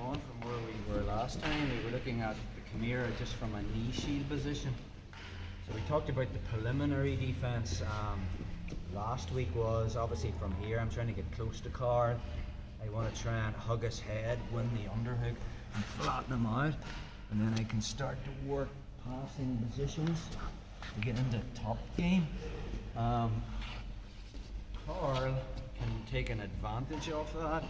on from where we were last time. We were looking at the Kimura just from a knee shield position. So we talked about the preliminary defense. Last week was obviously from here. I'm trying to get close to Carl. I want to try and hug his head, win the underhook, and flatten him out. And then I can start to work passing positions to get into top game. Carl can take an advantage of that.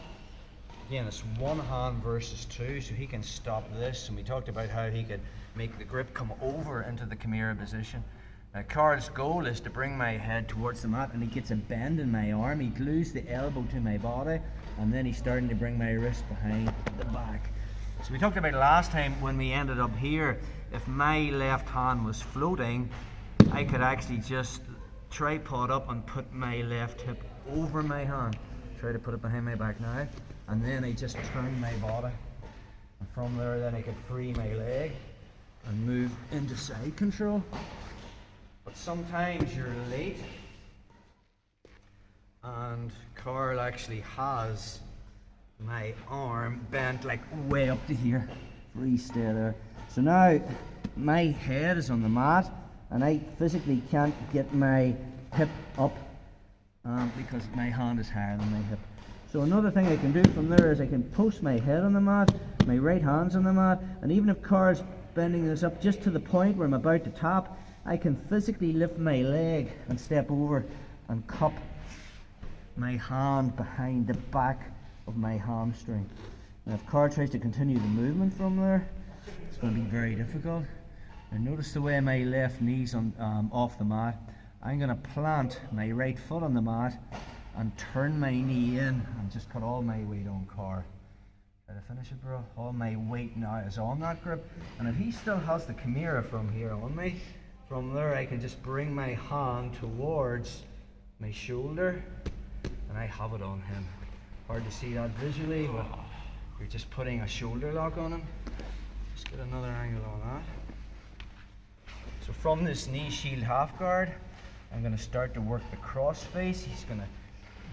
Again, it's one hand versus two, so he can stop this. And we talked about how he could make the grip come over into the Kimura position. Now, Carl's goal is to bring my head towards the mat, and he gets a bend in my arm. He glues the elbow to my body, and then he's starting to bring my wrist behind the back. So we talked about last time when we ended up here, if my left hand was floating, I could actually just tripod up and put my left hip over my hand. Try to put it behind my back now, and then I just turn my body. And from there, then I could free my leg and move into side control. But sometimes you're late, and Carl actually has my arm bent like way up to here. Free stay there. So now my head is on the mat, and I physically can't get my hip up because my hand is higher than my hip. So another thing I can do from there is I can post my head on the mat, my right hand's on the mat, and even if Carl's bending this up just to the point where I'm about to tap, I can physically lift my leg and step over and cup my hand behind the back of my hamstring. And if Carl tries to continue the movement from there, it's going to be very difficult. And notice the way my left knee's on, off the mat. I'm going to plant my right foot on the mat and turn my knee in and just put all my weight on Carl. Try to finish it, bro. All my weight now is on that grip. And if he still has the Kimura from here on me, from there I can just bring my hand towards my shoulder and I have it on him. Hard to see that visually, but we're just putting a shoulder lock on him. Just get another angle on that. So from this knee shield half guard, I'm going to start to work the cross face. He's going to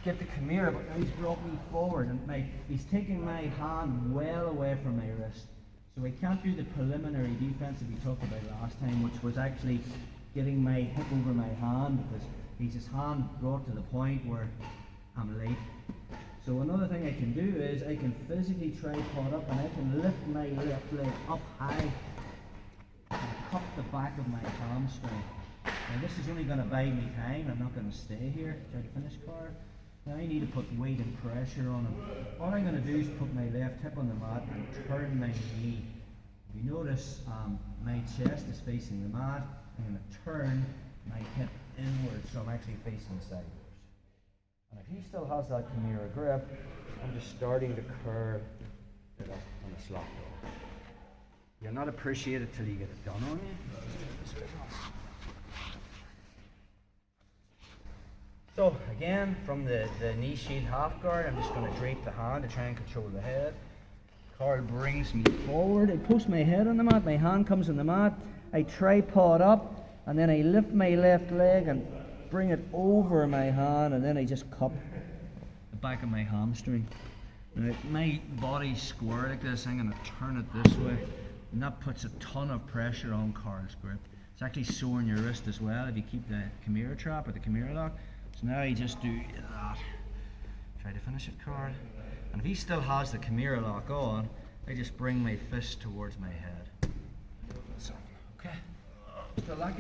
get the Kimura, but now he's brought me forward, and he's taking my hand well away from my wrist. So I can't do the preliminary defense that we talked about last time, which was actually getting my hip over my hand, because he's his hand brought to the point where I'm late. So another thing I can do is I can physically tripod up, and I can lift my left leg up high and cup the back of my hamstring. Now this is only going to buy me time. I'm not going to stay here. Try to finish, Carl. Now I need to put weight and pressure on him. All I'm going to do is put my left hip on the mat and turn my knee. If you notice, my chest is facing the mat. I'm going to turn my hip inwards, so I'm actually facing sideways. And if he still has that Kimura grip, I'm just starting to curve it up on a slot door. You'll not appreciate it till you get it done on you. So again, from the knee shield half guard, I'm just going to drape the hand to try and control the head. Carl brings me forward. I post my head on the mat, my hand comes on the mat, I tripod up, and then I lift my left leg and bring it over my hand, and then I just cup the back of my hamstring. Now, my body's square like this. I'm going to turn it this way, and that puts a ton of pressure on Carl's grip. It's actually sore in your wrist as well if you keep the Kimura trap or the Kimura lock. So now I just do that. Try to finish it, Carl. And if he still has the Kimura lock on, I just bring my fist towards my head. So, okay. Still like it?